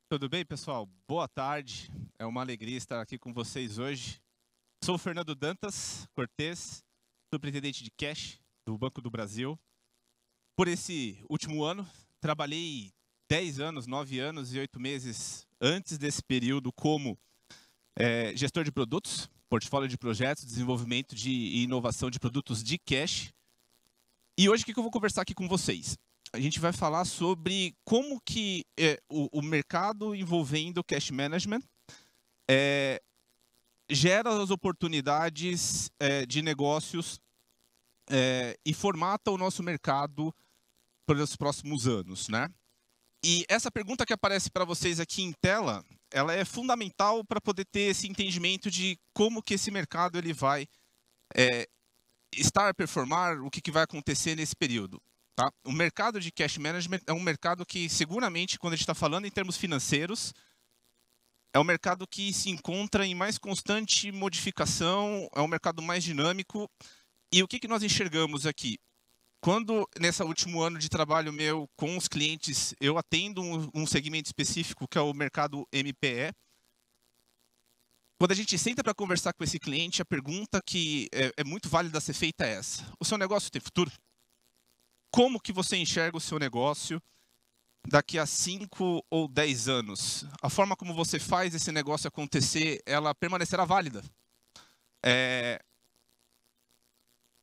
Tudo bem, pessoal? Boa tarde. É uma alegria estar aqui com vocês hoje. Sou o Fernando Dantas Cortez, superintendente de cash do Banco do Brasil. Por esse último ano, trabalhei 10 anos, 9 anos e 8 meses antes desse período como gestor de produtos, portfólio de projetos, desenvolvimento e inovação de produtos de cash. E hoje o que eu vou conversar aqui com vocês? A gente vai falar sobre como que o mercado envolvendo cash management gera as oportunidades de negócios e formata o nosso mercado para os próximos anos, né? E essa pergunta que aparece para vocês aqui em tela, ela é fundamental para poder ter esse entendimento de como que esse mercado ele vai estar a performar, o que vai acontecer nesse período. Tá? O mercado de cash management é um mercado que, seguramente, quando a gente está falando em termos financeiros, é um mercado que se encontra em mais constante modificação, é um mercado mais dinâmico. E o que nós enxergamos aqui? Quando, nesse último ano de trabalho meu com os clientes, eu atendo um segmento específico, que é o mercado MPE, quando a gente senta para conversar com esse cliente, a pergunta que é muito válida a ser feita é essa: o seu negócio tem futuro? Como que você enxerga o seu negócio daqui a 5 ou 10 anos? A forma como você faz esse negócio acontecer, ela permanecerá válida?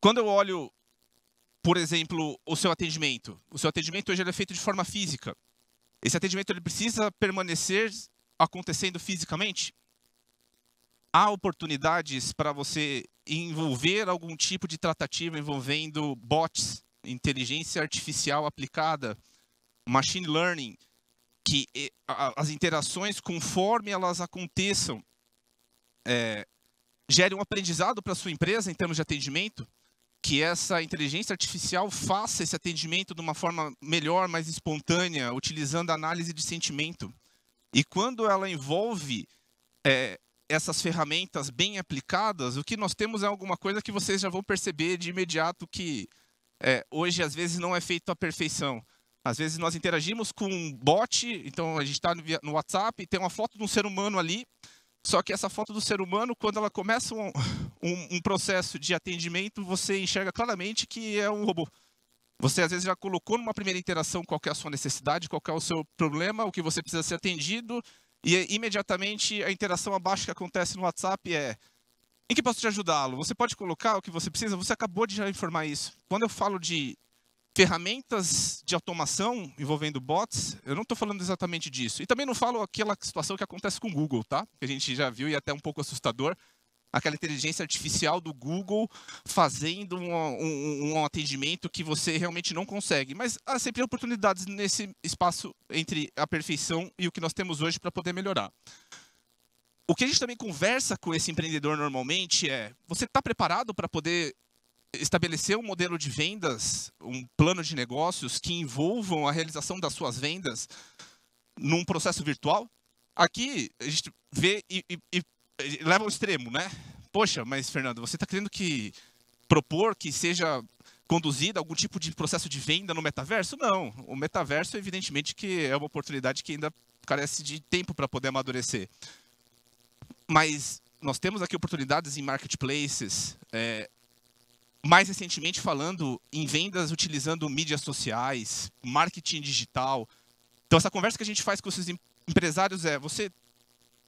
Quando eu olho, por exemplo, o seu atendimento hoje ele é feito de forma física. Esse atendimento ele precisa permanecer acontecendo fisicamente? Há oportunidades para você envolver algum tipo de tratativa envolvendo bots, inteligência artificial aplicada, machine learning, que as interações, conforme elas aconteçam, gerem um aprendizado para a sua empresa em termos de atendimento, que essa inteligência artificial faça esse atendimento de uma forma melhor, mais espontânea, utilizando análise de sentimento. E quando ela envolve essas ferramentas bem aplicadas, o que nós temos é alguma coisa que vocês já vão perceber de imediato que hoje, às vezes, não é feito à perfeição. Às vezes, nós interagimos com um bot, então a gente está no WhatsApp e tem uma foto de um ser humano ali, só que essa foto do ser humano, quando ela começa um processo de atendimento, você enxerga claramente que é um robô. Você, às vezes, já colocou numa primeira interação qual é a sua necessidade, qual é o seu problema, o que você precisa ser atendido, e imediatamente a interação abaixo que acontece no WhatsApp é: em que posso te ajudá-lo? Você pode colocar o que você precisa? Você acabou de já informar isso. Quando eu falo de ferramentas de automação envolvendo bots, eu não estou falando exatamente disso. E também não falo aquela situação que acontece com o Google, tá? Que a gente já viu e é até um pouco assustador. Aquela inteligência artificial do Google fazendo um atendimento que você realmente não consegue. Mas há sempre oportunidades nesse espaço entre a perfeição e o que nós temos hoje para poder melhorar. O que a gente também conversa com esse empreendedor normalmente é: você está preparado para poder estabelecer um modelo de vendas, um plano de negócios que envolvam a realização das suas vendas num processo virtual? Aqui a gente vê e leva ao extremo, né? Poxa, mas Fernando, você está querendo propor que seja conduzido algum tipo de processo de venda no metaverso? Não. O metaverso, evidentemente, que é uma oportunidade que ainda carece de tempo para poder amadurecer. Mas nós temos aqui oportunidades em marketplaces, mais recentemente falando em vendas utilizando mídias sociais, marketing digital. Então, essa conversa que a gente faz com esses empresários é: você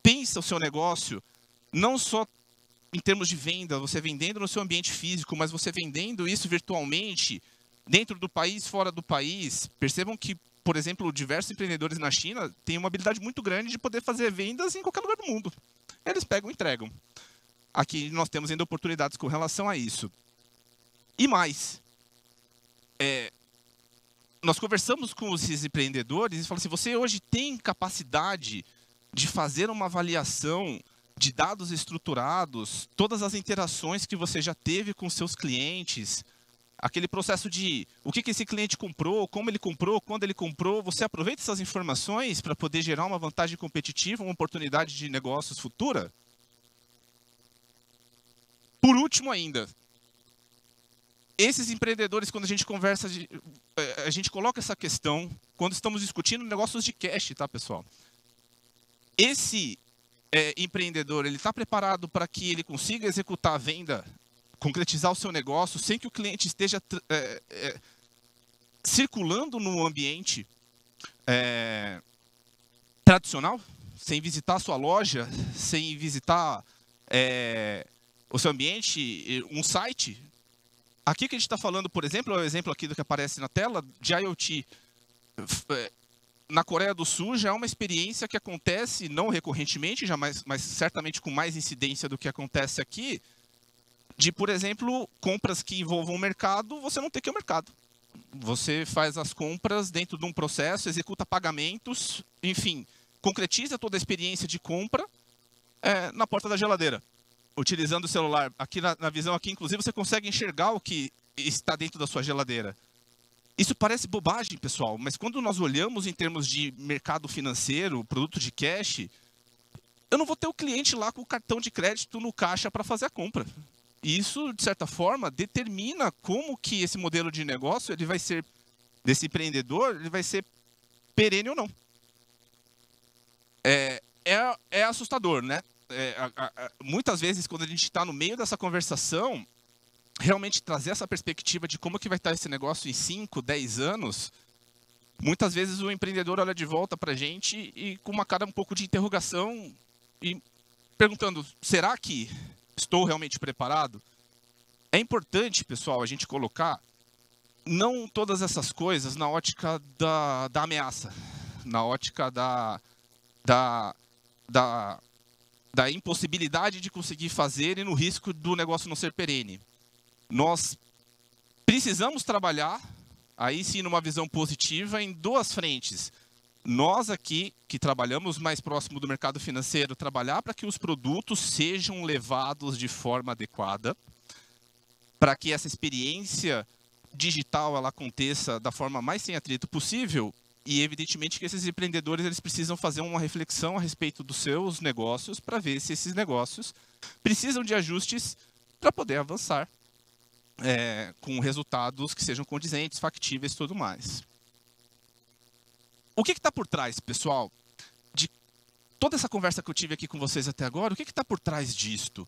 pensa o seu negócio não só em termos de venda, você vendendo no seu ambiente físico, mas você vendendo isso virtualmente, dentro do país, fora do país. Percebam que, por exemplo, diversos empreendedores na China têm uma habilidade muito grande de poder fazer vendas em qualquer lugar do mundo. Eles pegam e entregam. Aqui nós temos ainda oportunidades com relação a isso. E mais, nós conversamos com esses empreendedores e falamos assim: você hoje tem capacidade de fazer uma avaliação de dados estruturados, todas as interações que você já teve com seus clientes, aquele processo de o que esse cliente comprou, como ele comprou, quando ele comprou, você aproveita essas informações para poder gerar uma vantagem competitiva, uma oportunidade de negócios futura? Por último ainda, esses empreendedores, quando a gente conversa, a gente coloca essa questão quando estamos discutindo negócios de cash, tá, pessoal? esse empreendedor, ele está preparado para que ele consiga executar a venda, concretizar o seu negócio, sem que o cliente esteja circulando no ambiente tradicional, sem visitar a sua loja, sem visitar o seu ambiente, um site. Aqui que a gente está falando, por exemplo, é o exemplo aqui do que aparece na tela, de IoT. Na Coreia do Sul já é uma experiência que acontece, não recorrentemente, mas certamente com mais incidência do que acontece aqui, de, por exemplo, compras que envolvam o mercado, você não tem que ir ao mercado. Você faz as compras dentro de um processo, executa pagamentos, enfim, concretiza toda a experiência de compra na porta da geladeira, utilizando o celular. Aqui na visão, aqui, inclusive, você consegue enxergar o que está dentro da sua geladeira. Isso parece bobagem, pessoal, mas quando nós olhamos em termos de mercado financeiro, produto de cash, eu não vou ter o cliente lá com o cartão de crédito no caixa para fazer a compra. E isso, de certa forma, determina como que esse modelo de negócio ele vai ser, desse empreendedor, ele vai ser perene ou não. É assustador, né? Muitas vezes, quando a gente está no meio dessa conversação, realmente trazer essa perspectiva de como que vai estar esse negócio em 5, 10 anos, muitas vezes o empreendedor olha de volta para a gente e com uma cara um pouco de interrogação e perguntando, será que estou realmente preparado? É importante, pessoal, a gente colocar não todas essas coisas na ótica da ameaça, na ótica da impossibilidade de conseguir fazer e no risco do negócio não ser perene. Nós precisamos trabalhar, aí sim numa visão positiva, em duas frentes. Nós aqui, que trabalhamos mais próximo do mercado financeiro, trabalhar para que os produtos sejam levados de forma adequada, para que essa experiência digital ela aconteça da forma mais sem atrito possível, e evidentemente que esses empreendedores eles precisam fazer uma reflexão a respeito dos seus negócios para ver se esses negócios precisam de ajustes para poder avançar. Com resultados que sejam condizentes, factíveis e tudo mais. O que está por trás, pessoal, de toda essa conversa que eu tive aqui com vocês até agora? O que está por trás disto?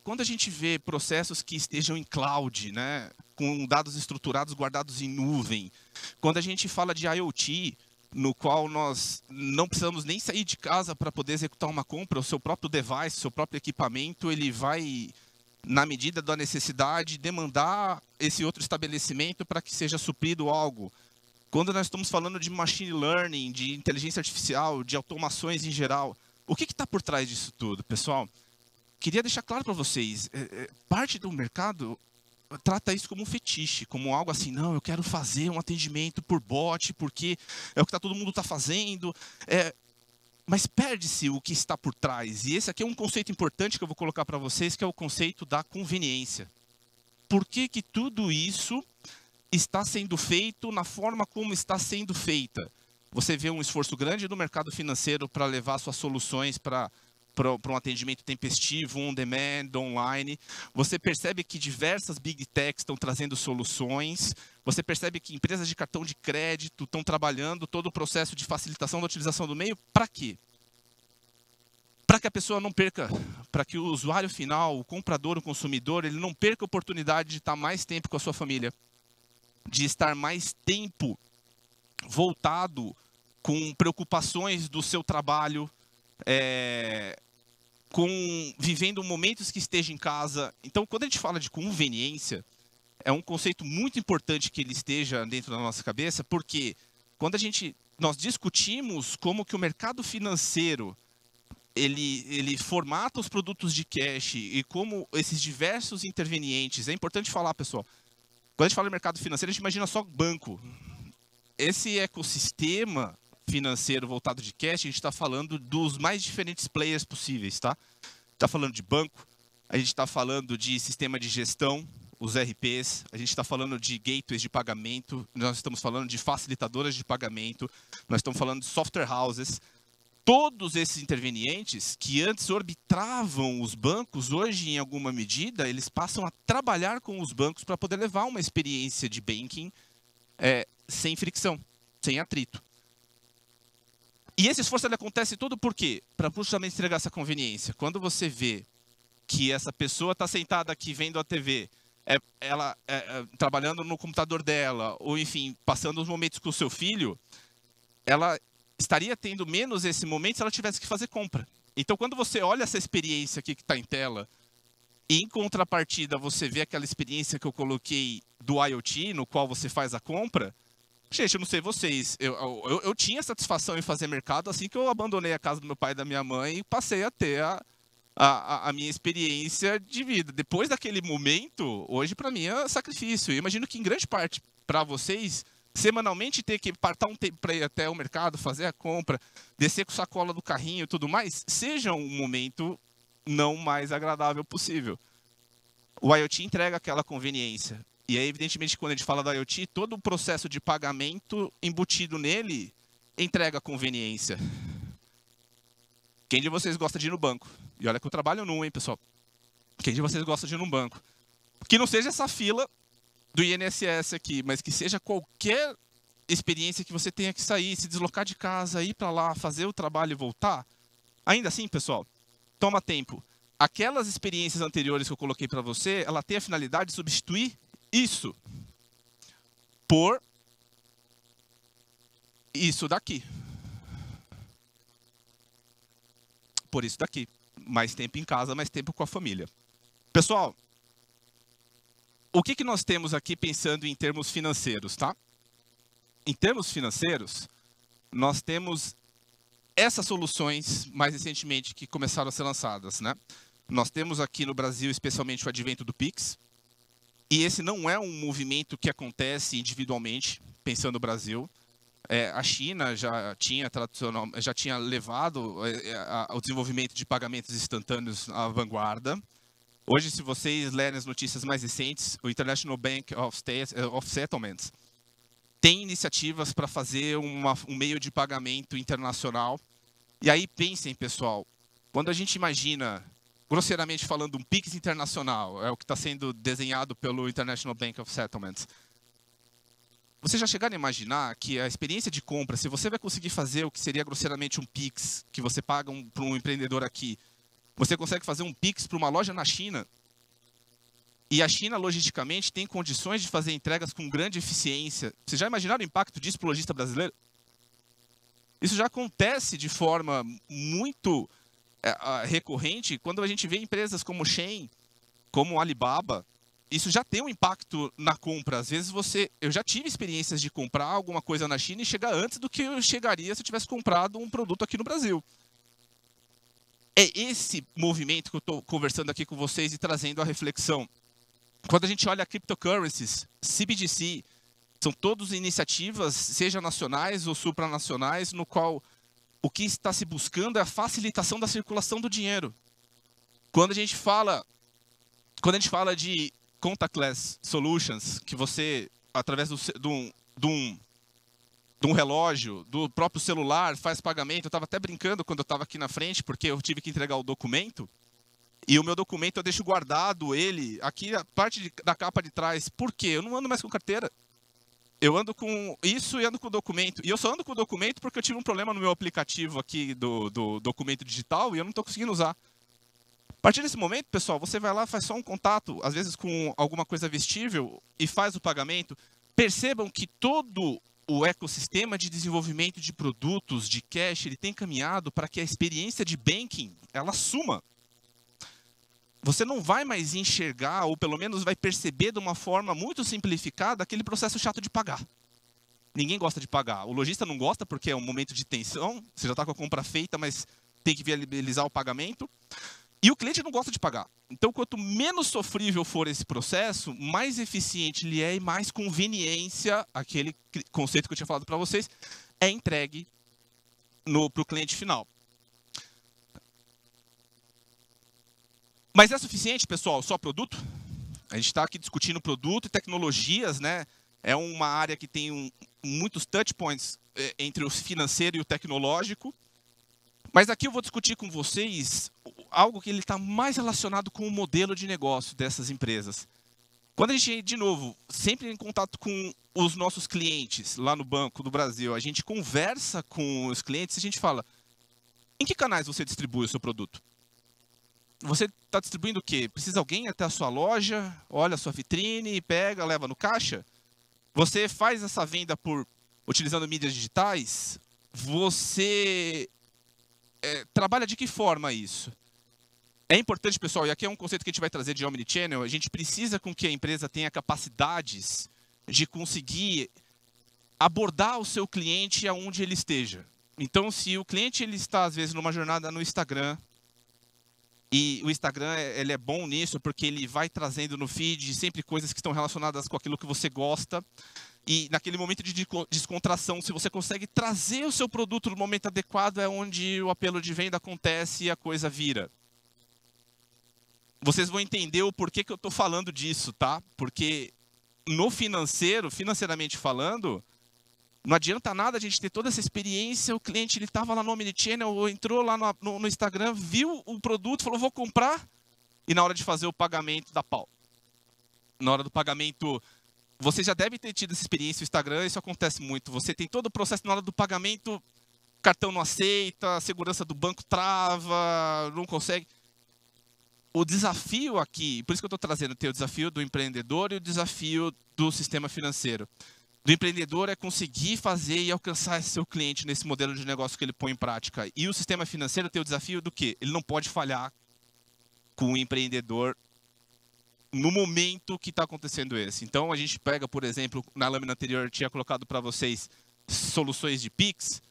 Quando a gente vê processos que estejam em cloud, né, com dados estruturados guardados em nuvem, quando a gente fala de IoT, no qual nós não precisamos nem sair de casa para poder executar uma compra, o seu próprio device, o seu próprio equipamento, ele vai, na medida da necessidade, demandar esse outro estabelecimento para que seja suprido algo. Quando nós estamos falando de machine learning, de inteligência artificial, de automações em geral, o que está por trás disso tudo, pessoal? Queria deixar claro para vocês, parte do mercado trata isso como um fetiche, como algo assim, não, eu quero fazer um atendimento por bot, porque é o que todo mundo está fazendo, mas perde-se o que está por trás. E esse aqui é um conceito importante que eu vou colocar para vocês, que é o conceito da conveniência. Por que que tudo isso está sendo feito na forma como está sendo feita? Você vê um esforço grande no mercado financeiro para levar suas soluções para um atendimento tempestivo, on-demand, online. Você percebe que diversas big techs estão trazendo soluções. Você percebe que empresas de cartão de crédito estão trabalhando todo o processo de facilitação da utilização do meio. Para quê? Para que a pessoa não perca, para que o usuário final, o comprador, o consumidor, ele não perca a oportunidade de estar mais tempo com a sua família, de estar mais tempo voltado com preocupações do seu trabalho, vivendo momentos que esteja em casa. Então, quando a gente fala de conveniência, é um conceito muito importante que ele esteja dentro da nossa cabeça, porque quando nós discutimos como que o mercado financeiro ele formata os produtos de cash e como esses diversos intervenientes, é importante falar, pessoal, quando a gente fala de mercado financeiro, a gente imagina só banco. Esse ecossistema financeiro voltado de cash, a gente está falando dos mais diferentes players possíveis, tá? Está falando de banco, a gente está falando de sistema de gestão, os RPs, a gente está falando de gateways de pagamento, nós estamos falando de facilitadoras de pagamento, nós estamos falando de software houses. Todos esses intervenientes que antes orbitavam os bancos, hoje, em alguma medida, eles passam a trabalhar com os bancos para poder levar uma experiência de banking sem fricção, sem atrito. E esse esforço ele acontece todo por quê? Para justamente entregar essa conveniência. Quando você vê que essa pessoa está sentada aqui vendo a TV, ela trabalhando no computador dela, ou enfim, passando os momentos com o seu filho, ela estaria tendo menos esse momento se ela tivesse que fazer compra. Então, quando você olha essa experiência aqui que está em tela, e em contrapartida você vê aquela experiência que eu coloquei do IoT, no qual você faz a compra, gente, eu não sei vocês, eu tinha satisfação em fazer mercado assim que eu abandonei a casa do meu pai e da minha mãe e passei a ter a minha experiência de vida. Depois daquele momento, hoje para mim é sacrifício. Eu imagino que em grande parte para vocês, semanalmente ter que partar um tempo para ir até o mercado, fazer a compra, descer com sacola do carrinho e tudo mais, seja um momento não mais agradável possível. O IoT entrega aquela conveniência. E aí, evidentemente, quando a gente fala do IoT, todo o processo de pagamento embutido nele entrega conveniência. Quem de vocês gosta de ir no banco? E olha que eu trabalho num, hein, pessoal? Quem de vocês gosta de ir num banco? Que não seja essa fila do INSS aqui, mas que seja qualquer experiência que você tenha que sair, se deslocar de casa, ir para lá, fazer o trabalho e voltar. Ainda assim, pessoal, toma tempo. Aquelas experiências anteriores que eu coloquei para você, ela tem a finalidade de substituir isso por isso daqui. Por isso daqui. Mais tempo em casa, mais tempo com a família. Pessoal, o que nós temos aqui pensando em termos financeiros, tá? Em termos financeiros, nós temos essas soluções mais recentemente que começaram a ser lançadas, né? Nós temos aqui no Brasil, especialmente, o advento do Pix. E esse não é um movimento que acontece individualmente, pensando no Brasil. A China já tinha levado o desenvolvimento de pagamentos instantâneos à vanguarda. Hoje, se vocês lerem as notícias mais recentes, o International Bank of Settlements tem iniciativas para fazer um meio de pagamento internacional. E aí, pensem, pessoal, quando a gente imagina, grosseiramente falando, um Pix internacional, é o que está sendo desenhado pelo International Bank of Settlements. Vocês já chegaram a imaginar que a experiência de compra, se você vai conseguir fazer o que seria grosseiramente um Pix, que você paga para um empreendedor aqui, você consegue fazer um Pix para uma loja na China, e a China, logisticamente, tem condições de fazer entregas com grande eficiência. Vocês já imaginaram o impacto disso para o lojista brasileiro? Isso já acontece de forma muito recorrente quando a gente vê empresas como Shein, como Alibaba. Isso já tem um impacto na compra. Às vezes eu já tive experiências de comprar alguma coisa na China e chegar antes do que eu chegaria se eu tivesse comprado um produto aqui no Brasil. É esse movimento que eu estou conversando aqui com vocês e trazendo a reflexão. Quando a gente olha cryptocurrencies, CBDC, são todas iniciativas, seja nacionais ou supranacionais, no qual o que está se buscando é a facilitação da circulação do dinheiro. Quando a gente fala de contactless solutions, que você, através de um relógio, do próprio celular, faz pagamento. Eu estava até brincando quando eu estava aqui na frente, porque eu tive que entregar o documento. E o meu documento eu deixo guardado ele aqui, a parte da capa de trás. Por quê? Eu não ando mais com carteira. Eu ando com isso e ando com o documento. E eu só ando com o documento porque eu tive um problema no meu aplicativo aqui do documento digital e eu não estou conseguindo usar. A partir desse momento, pessoal, você vai lá, faz só um contato, às vezes com alguma coisa vestível, e faz o pagamento. Percebam que todo o ecossistema de desenvolvimento de produtos, de cash, ele tem caminhado para que a experiência de banking, ela suma. Você não vai mais enxergar, ou pelo menos vai perceber de uma forma muito simplificada, aquele processo chato de pagar. Ninguém gosta de pagar. O lojista não gosta porque é um momento de tensão, você já está com a compra feita, mas tem que viabilizar o pagamento. E o cliente não gosta de pagar. Então, quanto menos sofrível for esse processo, mais eficiente ele é e mais conveniência, aquele conceito que eu tinha falado para vocês, é entregue para o cliente final. Mas é suficiente, pessoal, só produto? A gente está aqui discutindo produto e tecnologias, né? É uma área que tem muitos touch points entre o financeiro e o tecnológico. Mas aqui eu vou discutir com vocês algo que ele está mais relacionado com o modelo de negócio dessas empresas. Quando a gente, de novo, sempre em contato com os nossos clientes lá no Banco do Brasil, a gente conversa com os clientes e a gente fala, em que canais você distribui o seu produto? Você está distribuindo o quê? Precisa alguém ir até a sua loja, olha a sua vitrine, pega, leva no caixa? Você faz essa venda utilizando mídias digitais? Você trabalha de que forma isso? É importante, pessoal, e aqui é um conceito que a gente vai trazer de Omnichannel, a gente precisa com que a empresa tenha capacidades de conseguir abordar o seu cliente aonde ele esteja. Então, se o cliente ele está, às vezes, numa jornada no Instagram, e o Instagram ele é bom nisso, porque ele vai trazendo no feed sempre coisas que estão relacionadas com aquilo que você gosta, e naquele momento de descontração, se você consegue trazer o seu produto no momento adequado, é onde o apelo de venda acontece e a coisa vira. Vocês vão entender o porquê que eu estou falando disso, tá? Porque no financeiramente falando, não adianta nada a gente ter toda essa experiência, o cliente ele estava lá no Omnichannel, ou entrou lá no Instagram, viu o produto, falou, vou comprar, e na hora de fazer o pagamento dá pau. Na hora do pagamento, você já deve ter tido essa experiência no Instagram, isso acontece muito. Você tem todo o processo na hora do pagamento, o cartão não aceita, a segurança do banco trava, não consegue. O desafio aqui, por isso que eu estou trazendo, tem o desafio do empreendedor e o desafio do sistema financeiro. Do empreendedor é conseguir fazer e alcançar esse seu cliente nesse modelo de negócio que ele põe em prática. E o sistema financeiro tem o desafio do quê? Ele não pode falhar com o empreendedor no momento que está acontecendo esse. Então, a gente pega, por exemplo, na lâmina anterior, eu tinha colocado para vocês soluções de Pix.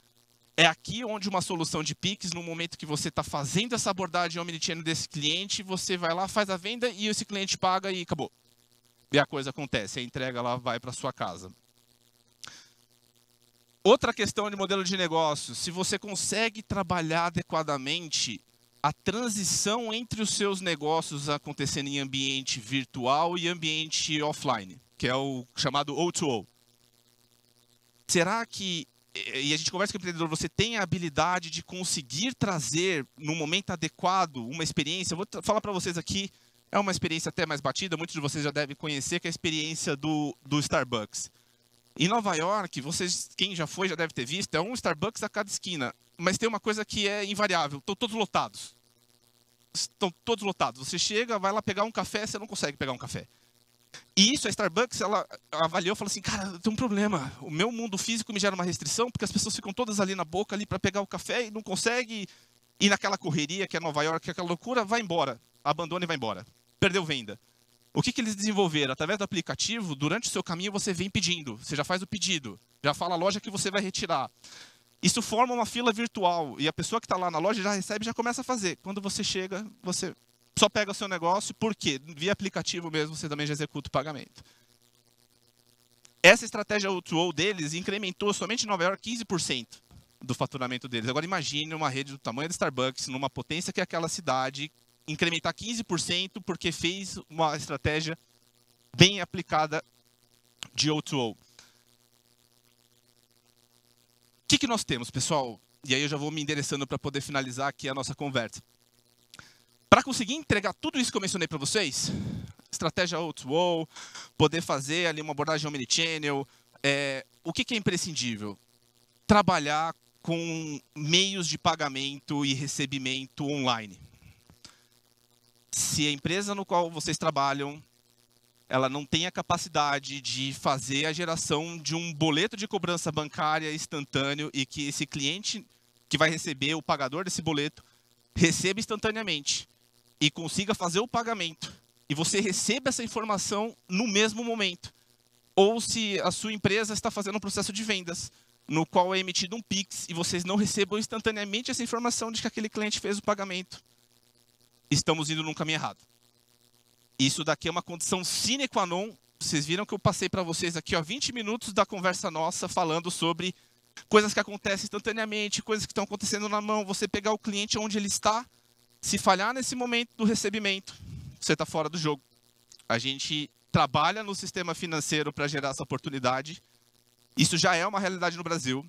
É aqui onde uma solução de Pix, no momento que você está fazendo essa abordagem omnichannel desse cliente, você vai lá, faz a venda e esse cliente paga e acabou. E a coisa acontece, a entrega lá vai para sua casa. Outra questão de modelo de negócio, se você consegue trabalhar adequadamente a transição entre os seus negócios acontecendo em ambiente virtual e ambiente offline, que é o chamado O2O. Será que, e a gente conversa com o empreendedor, você tem a habilidade de conseguir trazer, no momento adequado, uma experiência? Eu vou falar para vocês aqui, é uma experiência até mais batida, muitos de vocês já devem conhecer, que é a experiência do Starbucks. Em Nova York, quem já foi já deve ter visto, é um Starbucks a cada esquina. Mas tem uma coisa que é invariável, estão todos lotados. Estão todos lotados. Você chega, vai lá pegar um café, você não consegue pegar um café. E isso, a Starbucks, ela avaliou e falou assim, cara, tem um problema. O meu mundo físico me gera uma restrição, porque as pessoas ficam todas ali na boca ali para pegar o café e não consegue ir naquela correria que é Nova York, que é aquela loucura, vai embora. Abandona e vai embora. Perdeu venda. O que eles desenvolveram? Através do aplicativo, durante o seu caminho você vem pedindo. Você já faz o pedido. Já fala a loja que você vai retirar. Isso forma uma fila virtual. E a pessoa que está lá na loja já recebe e já começa a fazer. Quando você chega, você só pega o seu negócio. Por quê? Via aplicativo mesmo, você também já executa o pagamento. Essa estratégia O2O deles incrementou somente em Nova York 15% do faturamento deles. Agora imagine uma rede do tamanho da Starbucks, numa potência que é aquela cidade, incrementar 15% porque fez uma estratégia bem aplicada de O2O. O que nós temos, pessoal? E aí eu já vou me endereçando para poder finalizar aqui a nossa conversa. Para conseguir entregar tudo isso que eu mencionei para vocês, estratégia O2O, poder fazer ali uma abordagem omnichannel, o que é imprescindível? Trabalhar com meios de pagamento e recebimento online. Se a empresa no qual vocês trabalham, ela não tem a capacidade de fazer a geração de um boleto de cobrança bancária instantâneo e que esse cliente que vai receber, o pagador desse boleto, receba instantaneamente e consiga fazer o pagamento e você receba essa informação no mesmo momento. Ou se a sua empresa está fazendo um processo de vendas, no qual é emitido um Pix e vocês não recebam instantaneamente essa informação de que aquele cliente fez o pagamento. Estamos indo num caminho errado. Isso daqui é uma condição sine qua non. Vocês viram que eu passei para vocês aqui 20 minutos da conversa nossa falando sobre coisas que acontecem instantaneamente, coisas que estão acontecendo na mão, você pegar o cliente onde ele está, se falhar nesse momento do recebimento, você está fora do jogo. A gente trabalha no sistema financeiro para gerar essa oportunidade. Isso já é uma realidade no Brasil.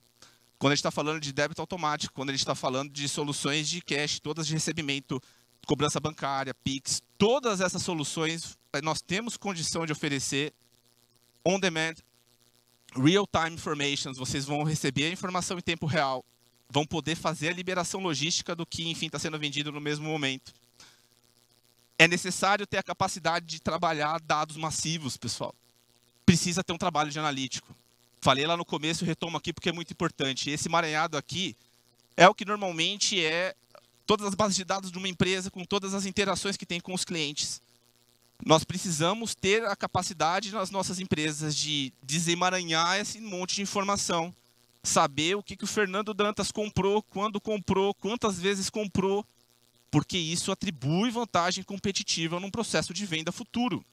Quando a gente está falando de débito automático, quando a gente está falando de soluções de cash, todas de recebimento, cobrança bancária, Pix, todas essas soluções nós temos condição de oferecer on-demand, real-time information. Vocês vão receber a informação em tempo real, vão poder fazer a liberação logística do que, enfim, está sendo vendido no mesmo momento. É necessário ter a capacidade de trabalhar dados massivos, pessoal. Precisa ter um trabalho de analítico. Falei lá no começo e retomo aqui porque é muito importante. Esse emaranhado aqui é o que normalmente é todas as bases de dados de uma empresa, com todas as interações que tem com os clientes. Nós precisamos ter a capacidade nas nossas empresas de desemaranhar esse monte de informação. Saber o que o Fernando Dantas comprou, quando comprou, quantas vezes comprou, porque isso atribui vantagem competitiva num processo de venda futuro.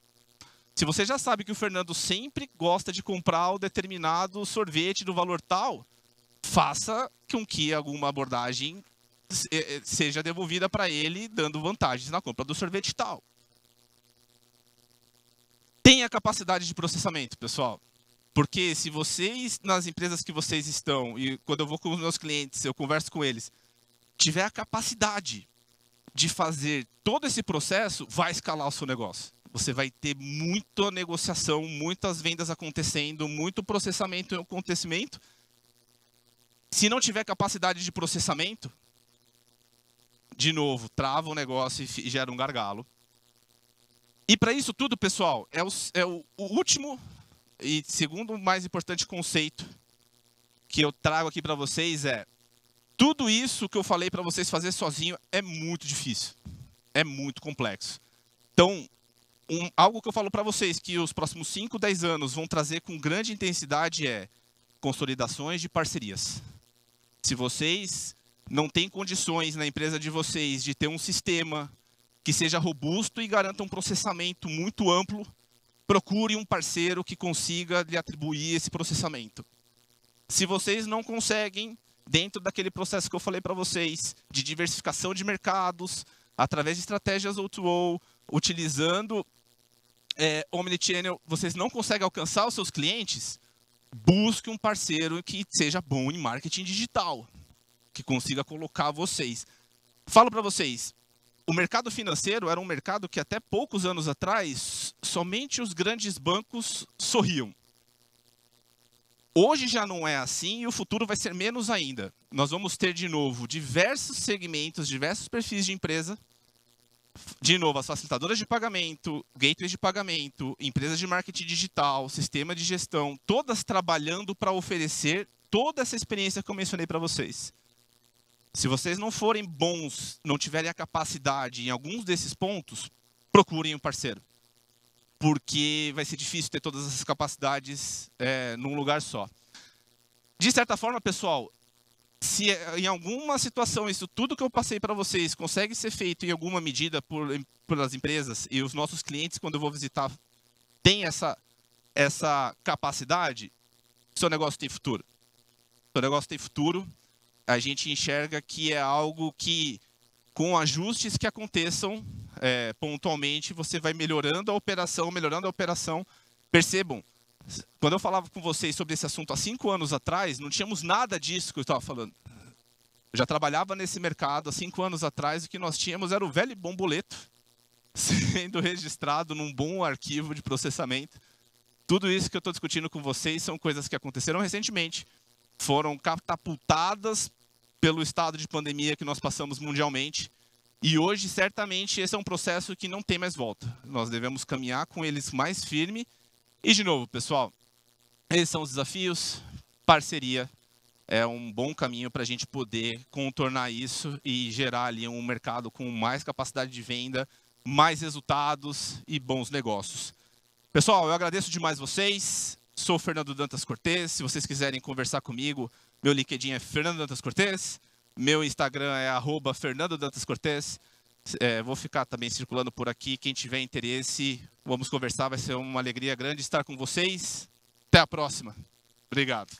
Se você já sabe que o Fernando sempre gosta de comprar o determinado sorvete do valor tal, faça com que alguma abordagem seja devolvida para ele, dando vantagens na compra do sorvete tal. Tenha capacidade de processamento, pessoal. Porque se vocês, nas empresas que vocês estão, e quando eu vou com os meus clientes, eu converso com eles, tiver a capacidade de fazer todo esse processo, vai escalar o seu negócio. Você vai ter muita negociação, muitas vendas acontecendo, muito processamento em acontecimento. Se não tiver capacidade de processamento, de novo, trava o negócio e gera um gargalo. E para isso tudo, pessoal, é o último e segundo mais importante conceito que eu trago aqui para vocês é: tudo isso que eu falei para vocês fazer sozinho é muito difícil, é muito complexo. Então, algo que eu falo para vocês que os próximos 5, 10 anos vão trazer com grande intensidade é consolidações de parcerias. Se vocês não têm condições na empresa de vocês de ter um sistema que seja robusto e garanta um processamento muito amplo, procure um parceiro que consiga lhe atribuir esse processamento. Se vocês não conseguem, dentro daquele processo que eu falei para vocês, de diversificação de mercados, através de estratégias O2O, utilizando Omnichannel, vocês não conseguem alcançar os seus clientes, busque um parceiro que seja bom em marketing digital, que consiga colocar vocês. Falo para vocês, o mercado financeiro era um mercado que até poucos anos atrás, somente os grandes bancos sorriam. Hoje já não é assim e o futuro vai ser menos ainda. Nós vamos ter, de novo, diversos segmentos, diversos perfis de empresa. De novo, as facilitadoras de pagamento, gateways de pagamento, empresas de marketing digital, sistema de gestão, todas trabalhando para oferecer toda essa experiência que eu mencionei para vocês. Se vocês não forem bons, não tiverem a capacidade em alguns desses pontos, procurem um parceiro. Porque vai ser difícil ter todas essas capacidades num lugar só. De certa forma, pessoal, se em alguma situação isso tudo que eu passei para vocês consegue ser feito em alguma medida pelas empresas e os nossos clientes, quando eu vou visitar, têm essa capacidade, seu negócio tem futuro. Seu negócio tem futuro. A gente enxerga que é algo que, com ajustes que aconteçam pontualmente, você vai melhorando a operação. Percebam, quando eu falava com vocês sobre esse assunto há 5 anos atrás, não tínhamos nada disso que eu estava falando. Eu já trabalhava nesse mercado há 5 anos atrás, o que nós tínhamos era o velho e bom boleto, sendo registrado num bom arquivo de processamento. Tudo isso que eu estou discutindo com vocês são coisas que aconteceram recentemente, foram catapultadas pelo estado de pandemia que nós passamos mundialmente. E hoje, certamente, esse é um processo que não tem mais volta. Nós devemos caminhar com eles mais firme. E, de novo, pessoal, esses são os desafios. Parceria é um bom caminho para a gente poder contornar isso e gerar ali um mercado com mais capacidade de venda, mais resultados e bons negócios. Pessoal, eu agradeço demais vocês. Sou o Fernando Dantas Cortez. Se vocês quiserem conversar comigo, meu LinkedIn é Fernando Dantas Cortez. Meu Instagram é @FernandoDantasCortez. Vou ficar também circulando por aqui. Quem tiver interesse, vamos conversar. Vai ser uma alegria grande estar com vocês. Até a próxima. Obrigado.